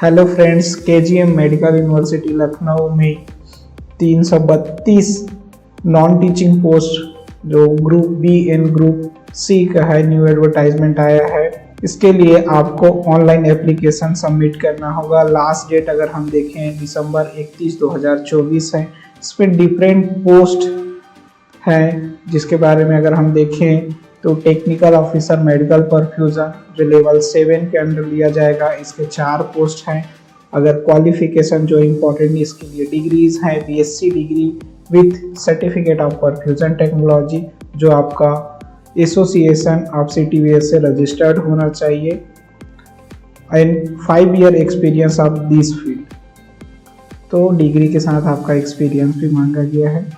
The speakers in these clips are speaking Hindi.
Hello friends, KGM medical university Lucknow में 332 नॉन टीचिंग पोस्ट जो group B and group C का है, न्यू एडवर्टाइजमेंट आया है। इसके लिए आपको ऑनलाइन एप्लीकेशन सबमिट करना होगा। लास्ट डेट अगर हम देखें दिसंबर 31, 2024 है। इसमें डिफरेंट पोस्ट है जिसके बारे में अगर हम देखें तो टेक्निकल ऑफिसर मेडिकल परफ्यूजन जो लेवल 7 के अंडर लिया जाएगा, इसके 4 पोस्ट हैं। अगर क्वालिफिकेशन जो इम्पोर्टेंट इसके लिए डिग्रीज हैं, BSc degree with certificate of perfusion technology जो आपका एसोसिएशन ऑफ सीटीवीएस से रजिस्टर्ड होना चाहिए and 5 year experience of this field. तो डिग्री के साथ आपका एक्सपीरियंस भी मांगा गया है।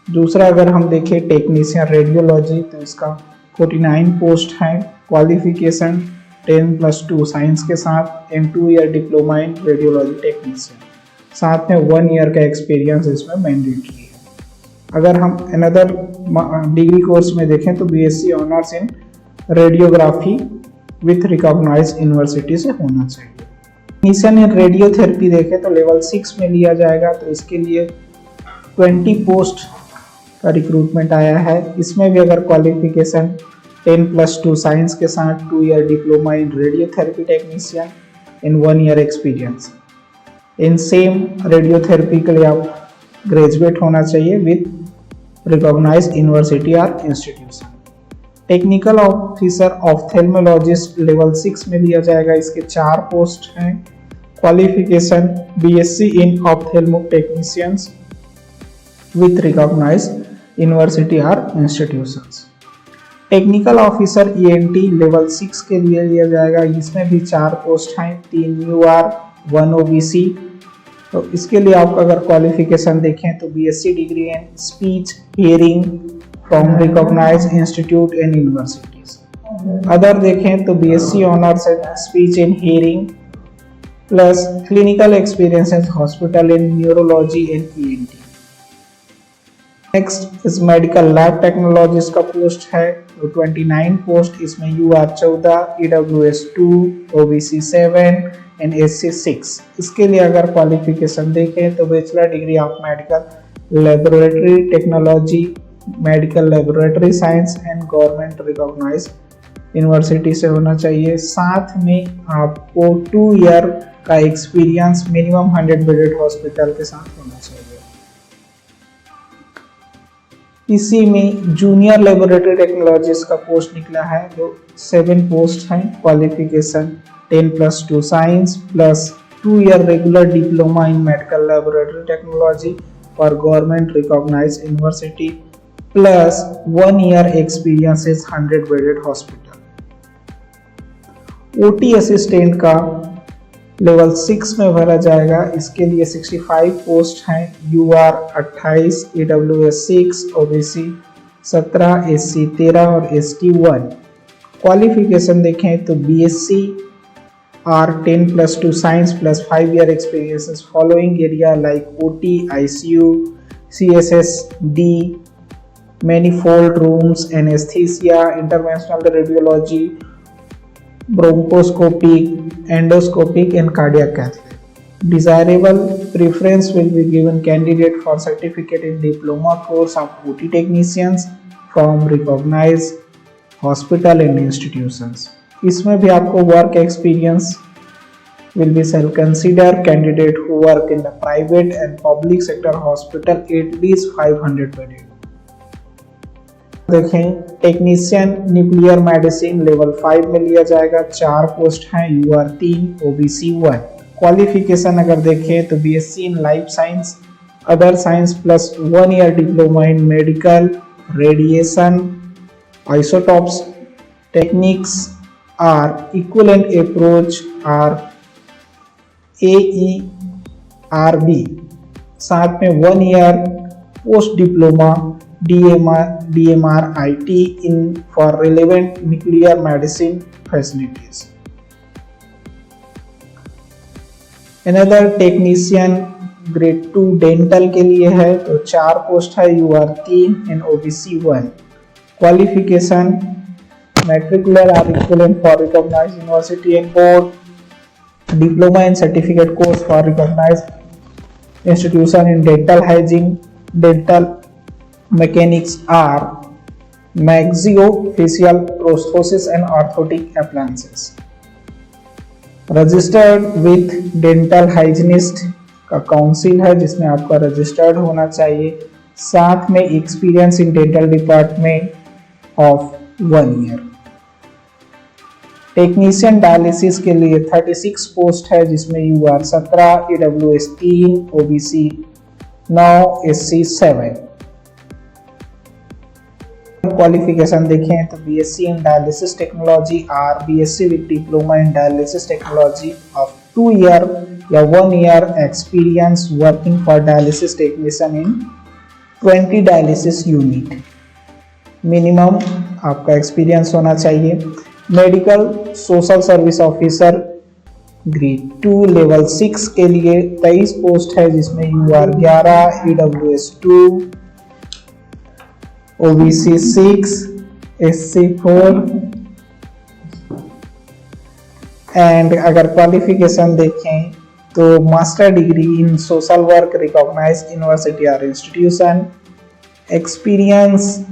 दूसरा अगर हम देखें टेक्नीशियन रेडियोलॉजी तो इसका 49 पोस्ट है। क्वालिफिकेशन 10+2 साइंस के साथ and 2 year diploma in radiology technician, साथ में 1 ईयर का एक्सपीरियंस इसमें मैंडेटरी है। अगर हम अनदर डिग्री कोर्स में देखें तो BSc honours in radiography with recognised university से होना चाहिए। टेक्नीशियन इन रेडियोथेरेपी देखें तो लेवल 6 में लिया जाएगा, तो इसके लिए 20 पोस्ट का रिक्रूटमेंट आया है। इसमें भी अगर क्वालिफिकेशन 10+2 साइंस के साथ 2 year diploma in radiotherapy technician in 1 year experience in same radiotherapy के लिए आप ग्रेजुएट होना चाहिए विथ रिकॉग्नाइज्ड यूनिवर्सिटी और institution. Technical officer ophthalmologist level 6 में लिया जाएगा। इसके 4 पोस्ट हैं। Qualification BSc in ophthalmo technicians with recognized university or institutions। Technical officer ENT level 6 के लिए लिया जाएगा। इसमें भी 4 पोस्ट हैं, 3 UR 1 OBC। तो इसके लिए आप अगर क्वालिफिकेशन देखें तो BSc degree in speech hearing from recognised institute and universities. Other देखें तो BSc honours in speech in hearing plus clinical experience in hospital in neurology and ENT। Next इस मेडिकल लैब टेक्नोलॉजिस्ट का पोस्ट है, तो 29 पोस्ट। इसमें UR 14, EWS 2, OBC 7 and SC 6। इसके लिए अगर क्वालिफिकेशन देखें तो bachelor degree of medical laboratory technology, medical laboratory science and government recognised university से होना चाहिए। साथ में आपको 2 ईयर का एक्सपीरियंस मिनिमम 100 बेडेड हॉस्पिटल के साथ होना चाहिए। इसी में जूनियर लेबोरेटरी टेक्नोलॉजिस्ट का पोस्ट निकला है, जो 7 पोस्ट हैं। Qualification 10+2 science plus 2 year regular diploma in medical laboratory technology for government recognised university plus 1 year experience is 100 bedded hospital. OT assistant का लेवल 6 में भरा जाएगा। इसके लिए 65 पोस्ट हैं। UR 28, EWS 6, OBC 17, SC 13 और ST 1। क्वालिफिकेशन देखें तो BSc और 10+2 science plus 5 year experiences following area like OT, ICU, CSSD, manifold rooms, anesthesia, interventional radiology, bronchoscopic, endoscopic and cardiac cath lab. Desirable preference will be given candidate for certificate in diploma course of OT technicians from recognized hospital and institutions। इसमें भी आपको work experience will be shall consider candidate who work in the private and public sector hospital at least 500 bedded। देखें टेक्नीशियन न्यूक्लियर मेडिसिन लेवल 5 में लिया जाएगा। 4 पोस्ट हैं। UR 3, OBC 1। क्वालिफिकेशन अगर देखें तो BSc in life science, other science plus 1 year diploma in medical radiation isotopes techniques और इक्विवेलेंट अप्रोच और AERB, साथ में 1 year post diploma DMR IT in for relevant nuclear medicine facilities। Another technician grade 2 dental के लिए है, तो 4 पोस्ट है। UR 3 and OBC 1। Qualification matricular or equivalent for recognized university and board diploma and certificate course for recognized institution in dental hygiene, dental mechanics are maxillofacial prosthesis and orthotic appliances. Registered with dental hygienist का काउंसिल है जिसमें आपका रजिस्टर्ड होना चाहिए, साथ में experience in dental department of 1 year. Technician dialysis के लिए 36 पोस्ट है जिसमें UR 17, EWS 3, OBC 9, SC 7। Qualification देखें तो BSc in dialysis technology or BSc with diploma in dialysis technology of 2 year या 1 year experience working for dialysis technician in 20 dialysis unit. Minimum आपका एक्सपीरियंस होना चाहिए। Medical social service officer grade 2 level 6 के लिए 23 पोस्ट है जिसमें UR 11, EWS 2, OBC 6, SC 4 and अगर क्वालिफिकेशन देखें तो master degree in social work recognised university और institution, experience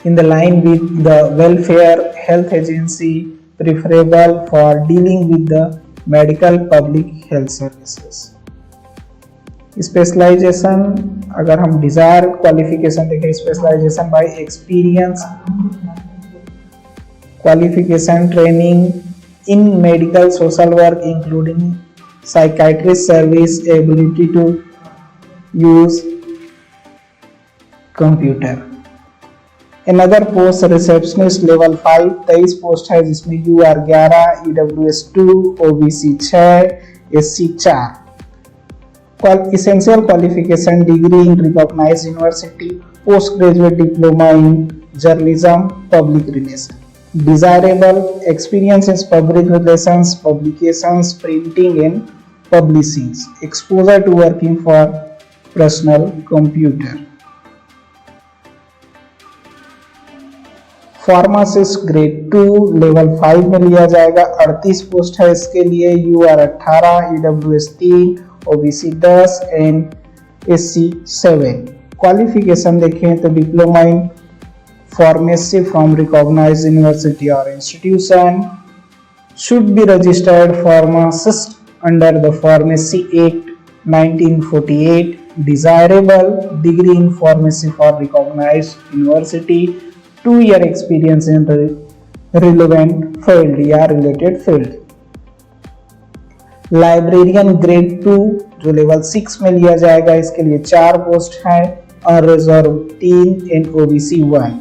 in the line with the welfare health agency preferable for dealing with the medical public health services। Specialisation अगर हम डिजायर क्वालिफिकेशन देखें, specialisation by experience, qualification training in medical social work including psychiatrist service, ability to use computer. Another post receptionist level 5 23 post है जिसमें UR 11, EWS 2, OBC 6, SC 4। Essential qualification degree in recognized university, postgraduate diploma in journalism, public relations। Desirable experience in public relations, publications, printing and publishing, exposure to working for personal computer। Pharmacist grade 2 level 5 में लिया जाएगा, 38 पोस्ट है इसके लिए, UR 18, EWS 3, OBC 10 and SC 7। Qualification देखें तो diploma in pharmacy from recognised university और institution, should be registered pharmacist under the pharmacy act 1948, desirable degree in pharmacy for recognised university, 2 year experience in relevant field या related field। लाइब्रेरियन ग्रेड 2 जो लेवल 6 में लिया जाएगा, इसके लिए 4 पोस्ट है और reserve 3 and OBC 1।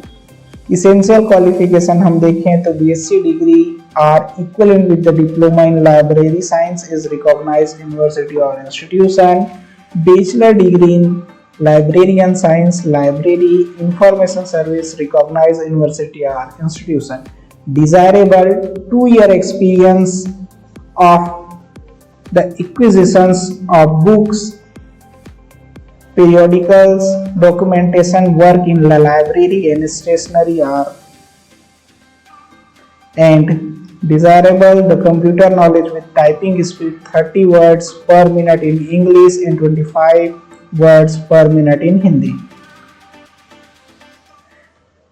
Essential qualification हम देखें तो BSc degree or equivalent with the diploma in library science is recognised university और institution, bachelor degree in librarian science, library information service, recognized university or institution, desirable 2 year experience of the acquisitions of books, periodicals, documentation work in the library and stationery are, and desirable the computer knowledge with typing speed 30 words per minute in English and 25 words पर minute in Hindi.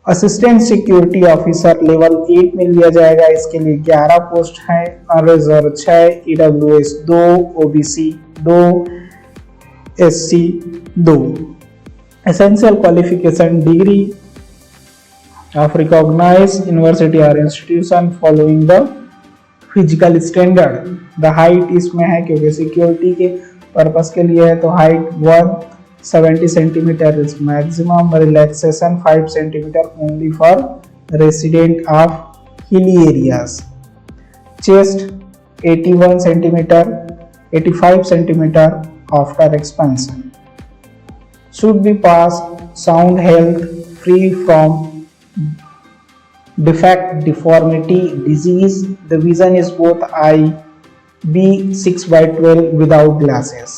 Assistant security officer level 8 में लिया जाएगा, इसके लिए 11 पोस्ट है और reserve 6, EWS 2, OBC 2, SC 2। Essential qualification degree of recognised university और institution following the physical standard. The height इसमें है क्योंकि सिक्योरिटी के पर्पस के लिए है तो height 170 centimetre is maximum, relaxation 5 centimetre only for resident of hilly areas, chest 81 centimetre 85 centimetre after expansion, should be pass sound health free from defect, deformity, disease, the vision is both eye be 6/12 without glasses,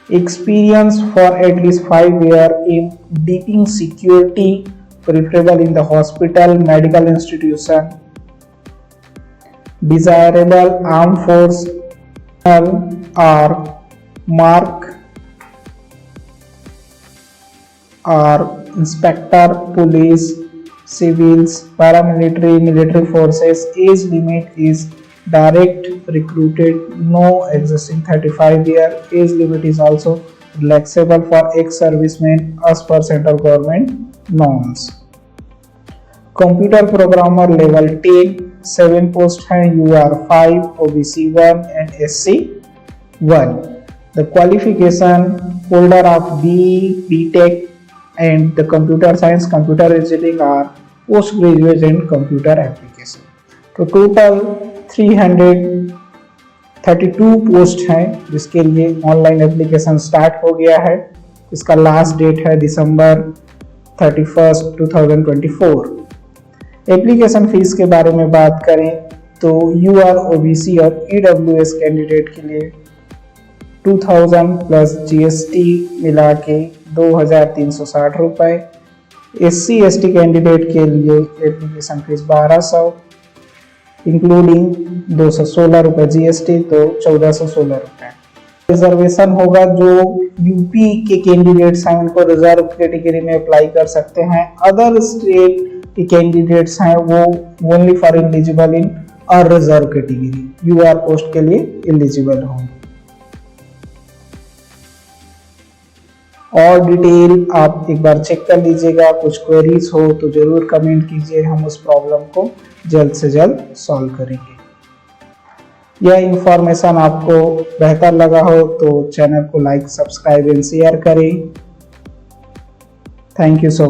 experience for at least 5 years in deeping security preferable in the hospital, medical institution, desirable armed force or mark or inspector, police, civils, paramilitary, military forces. Age limit is direct recruited, no existing 35-year. Age limit is also flexible for ex-servicemen as per central government norms. Computer programmer level 10, 7 post हैं, UR 5, OBC 1 and SC 1. The qualification holder of BE, BTech and the computer science, computer engineering are postgraduate in computer application. तो टोटल 332 पोस्ट हैं जिसके लिए ऑनलाइन एप्लीकेशन स्टार्ट हो गया है। इसका लास्ट डेट है दिसंबर 31, 2024। एप्लीकेशन फीस के बारे में बात करें तो UR, OBC और EWS कैंडिडेट के लिए 2000 प्लस GST मिला के 2360 रुपये। SC ST कैंडिडेट के लिए एप्लीकेशन फीस 1200 इंक्लूडिंग 216 रुपये GST, तो 1416 रुपये। रिजर्वेशन होगा, जो यूपी के कैंडिडेट्स हैं उनको रिजर्व कैटेगरी में अप्लाई कर सकते हैं। अदर स्टेट के कैंडिडेट्स हैं वो only for eligible in unreserve category, UR post के लिए एलिजिबल होंगे। और डिटेल आप एक बार चेक कर लीजिएगा। कुछ क्वेरीज हो तो जरूर कमेंट कीजिए, हम उस प्रॉब्लम को जल्द से जल्द सॉल्व करेंगे। यह इंफॉर्मेशन आपको बेहतर लगा हो तो चैनल को लाइक, सब्सक्राइब एंड शेयर करें। Thank you so much.